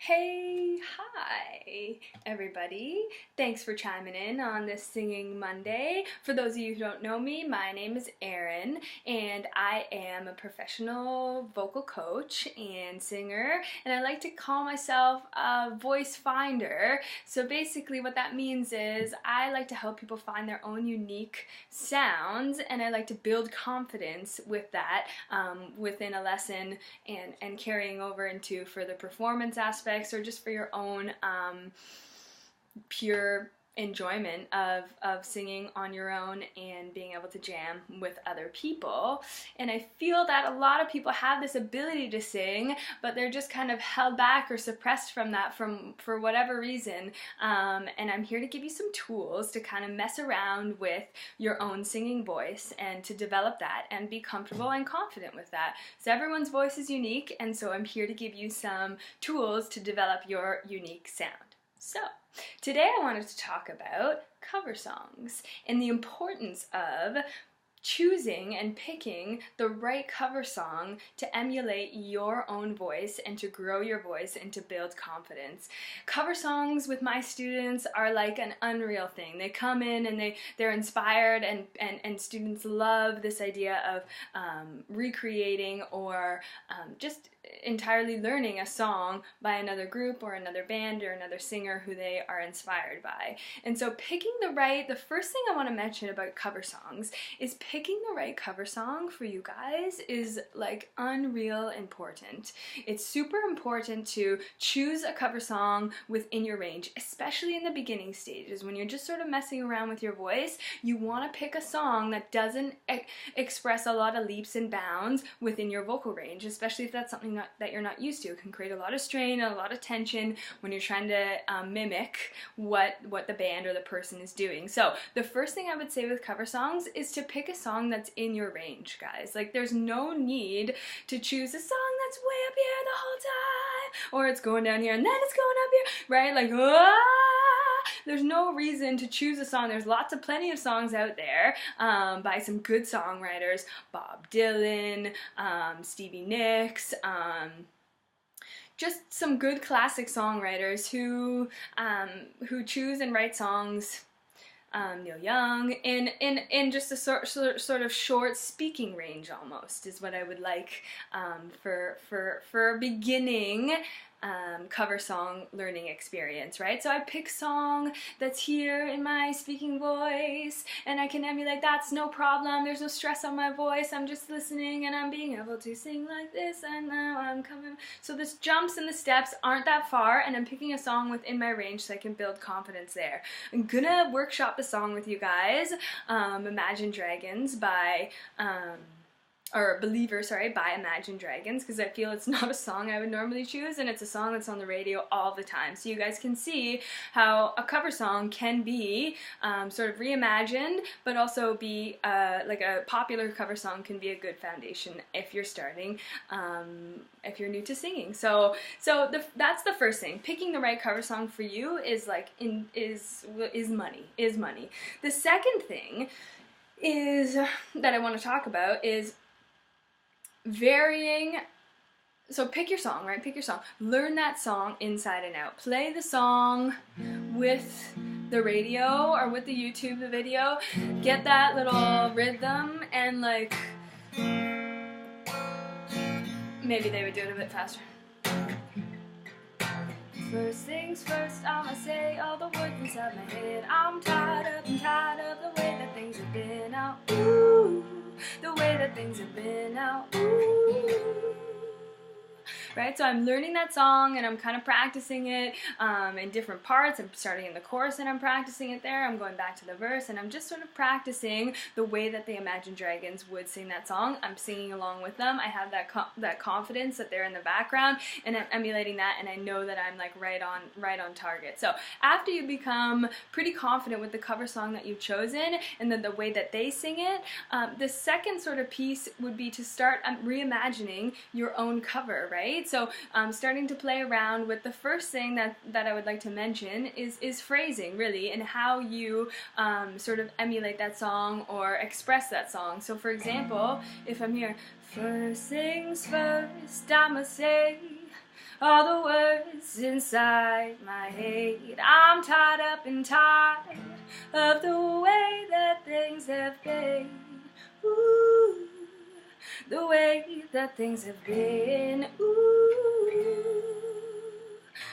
Hey, hi, everybody. Thanks for chiming in on this Singing Monday. For those of you who don't know me, my name is Erin, and I am a professional vocal coach and singer, and I like to call myself a voice finder. So basically what that means is I like to help people find their own unique sounds, and I like to build confidence with that within a lesson and carrying over into further performance aspects or just for your own pure enjoyment of singing on your own and being able to jam with other people. And I feel that a lot of people have this ability to sing, but they're just kind of held back or suppressed from that for whatever reason. And I'm here to give you some tools to kind of mess around with your own singing voice and to develop that and be comfortable and confident with that. So everyone's voice is unique, and so I'm here to give you some tools to develop your unique sound. So, today I wanted to talk about cover songs and the importance of choosing and picking the right cover song to emulate your own voice and to grow your voice and to build confidence. Cover songs with my students are like an unreal thing. They come in and they're inspired, and students love this idea of recreating or just entirely learning a song by another group or another band or another singer who they are inspired by. And so picking the first thing I want to mention about cover songs is picking the right cover song for you guys is like unreal important. It's super important to choose a cover song within your range, especially in the beginning stages when you're just sort of messing around with your voice. You want to pick a song that doesn't express a lot of leaps and bounds within your vocal range, especially if that's something that you're not used to. It can create a lot of strain and a lot of tension when you're trying to mimic what the band or the person is doing. So the first thing I would say with cover songs is to pick a song that's in your range, guys. Like, there's no need to choose a song that's way up here the whole time, or it's going down here and then it's going up here, right? Like, there's no reason to choose a song. There's plenty of songs out there by some good songwriters, Bob Dylan, Stevie Nicks, just some good classic songwriters who choose and write songs, Neil Young, in just a sort of short speaking range almost is what I would like for a beginning cover song learning experience, right? So I pick a song that's here in my speaking voice and I can emulate. That's no problem. There's no stress on my voice. I'm just listening and I'm being able to sing like this, and now I'm coming. So the jumps and the steps aren't that far, and I'm picking a song within my range so I can build confidence there. I'm gonna workshop the song with you guys. Imagine Dragons by Believer, by Imagine Dragons, because I feel it's not a song I would normally choose, and it's a song that's on the radio all the time. So you guys can see how a cover song can be sort of reimagined, but also be like a popular cover song can be a good foundation if you're starting, if you're new to singing. So that's the first thing. Picking the right cover song for you is like is money. The second thing is that I want to talk about is varying. So pick your song, right? Pick your song. Learn that song inside and out. Play the song with the radio or with the YouTube, the video. Get that little rhythm and like, maybe they would do it a bit faster. First things first, I'ma say all the words inside my head. I'm tired of the way that things have been out. Ooh, the way that things have been out. Ooh. Right? So I'm learning that song and I'm kind of practicing it in different parts. I'm starting in the chorus and I'm practicing it there. I'm going back to the verse and I'm just sort of practicing the way that the Imagine Dragons would sing that song. I'm singing along with them. I have that confidence that they're in the background, and I'm emulating that, and I know that I'm like right on target. So after you become pretty confident with the cover song that you've chosen and then the way that they sing it, the second sort of piece would be to start reimagining your own cover, right? So starting to play around with the first thing that I would like to mention is phrasing, really, and how you sort of emulate that song or express that song. So for example, if I'm here, first things first, I'ma say all the words inside my head. I'm tied up and tired of the way that things have been. Ooh, the way that things have been. Ooh.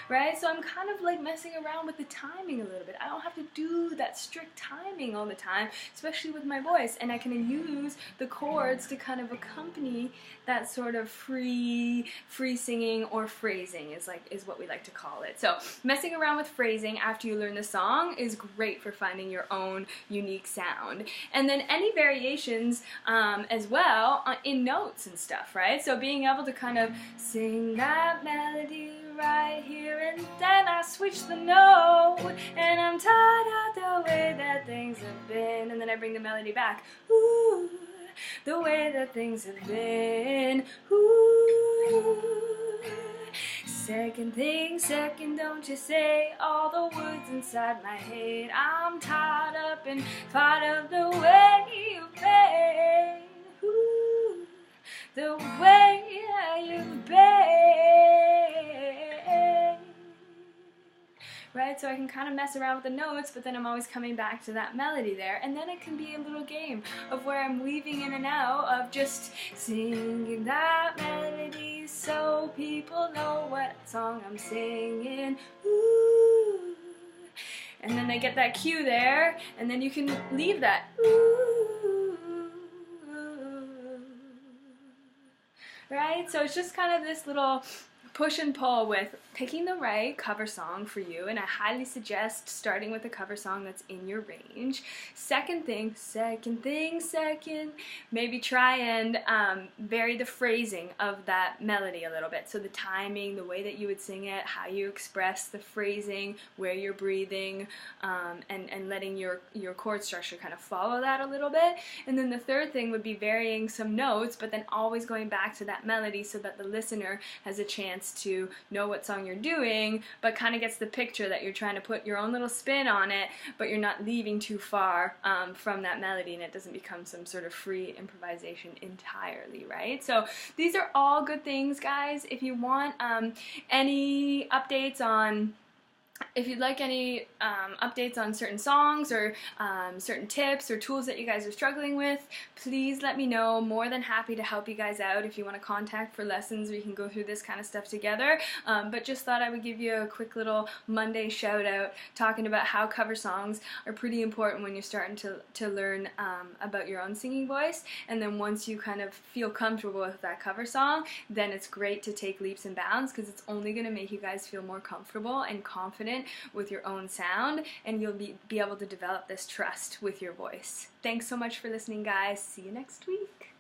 Right? So I'm kind of like messing around with the timing a little bit. I don't have to do that strict timing all the time, especially with my voice, and I can use the chords to kind of accompany that sort of free singing, or phrasing is what we like to call it. So messing around with phrasing after you learn the song is great for finding your own unique sound. And then any variations as well in notes and stuff, right? So being able to kind of sing that melody right here, and then I switch the note, and I'm tired of the way that things have been, and then I bring the melody back. Ooh, the way that things have been. Ooh. Second thing, second, don't you say all the words inside my head. I'm tired up and tired of the way you've been. Ooh, the way you've been. Right, so I can kind of mess around with the notes, but then I'm always coming back to that melody there, and then it can be a little game of where I'm weaving in and out of just singing that melody so people know what song I'm singing. Ooh. And then they get that cue there, and then you can leave that. Ooh. Right, so it's just kind of this little push and pull with picking the right cover song for you, and I highly suggest starting with a cover song that's in your range. Second thing, maybe try and vary the phrasing of that melody a little bit. So the timing, the way that you would sing it, how you express the phrasing, where you're breathing, and letting your chord structure kind of follow that a little bit. And then the third thing would be varying some notes, but then always going back to that melody so that the listener has a chance to know what song you're doing, but kind of gets the picture that you're trying to put your own little spin on it, but you're not leaving too far from that melody, and it doesn't become some sort of free improvisation entirely, right? So these are all good things, guys. If you want any updates on if you'd like any updates on certain songs or certain tips or tools that you guys are struggling with, please let me know. More than happy to help you guys out. If you want to contact for lessons, we can go through this kind of stuff together. But just thought I would give you a quick little Monday shout out talking about how cover songs are pretty important when you're starting to learn about your own singing voice. And then once you kind of feel comfortable with that cover song, then it's great to take leaps and bounds, because it's only going to make you guys feel more comfortable and confident with your own sound, and you'll be able to develop this trust with your voice. Thanks so much for listening, guys. See you next week.